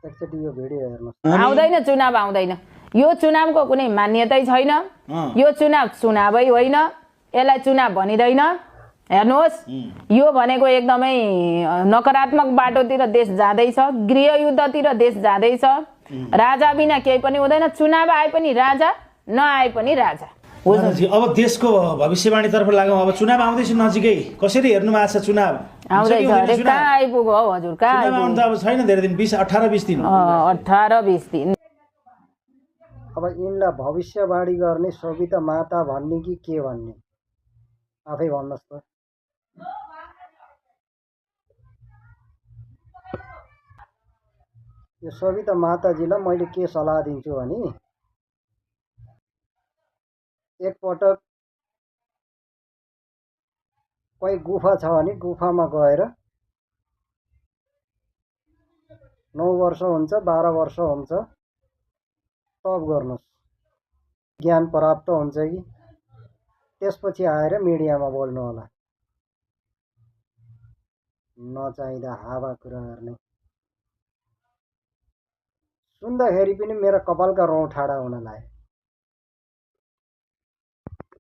एकचोटि यो भिडियो हेर्नुहोस्। आउँदैन, चुनाव आउँदैन। यो चुनावको कुनै मान्यतै छैन। यो चुनाव चुनावै होइन, यसलाई चुनाव भनिँदैन। हेर्नुहोस्, यो भनेको एकदमै नकारात्मक बाटोतिर देश जाँदैछ, गृहयुद्धतिर देश जाँदैछ। राजा बिना केही पनि हुँदैन। चुनाव आए पनि राजा, नआए पनि राजा। अब देशको भविष्यवाणीतर्फ लागौँ। अब चुनाव आउँदैछ नजिकै, कसरी हेर्नु भएको छ चुनाव? आउँदैछ अरे, कहाँ आइपुग्यो हौ हजुर? कहाँ आउनु त अब छैन धेरै दिन, 18-20 दिन। 18-20 दिन। अब यिनलाई भविष्यवाणी गर्ने सविता माता भन्ने कि के भन्ने आफै भन्नुहोस् त। यो सविता माताजीलाई मैले के सल्लाह दिन्छु भने, एकपटक कोही गुफा छ भने गुफामा गएर 9 वर्ष हुन्छ, 12 वर्ष हुन्छ, तप गर्नुहोस्, ज्ञान प्राप्त हुन्छ कि। त्यसपछि आएर मिडियामा बोल्नु होला, नचाहिँदा हावा कुरा गर्ने। सुन्दाखेरि पनि मेरो कपालका रौँ ठाडा हुन लाग्यो।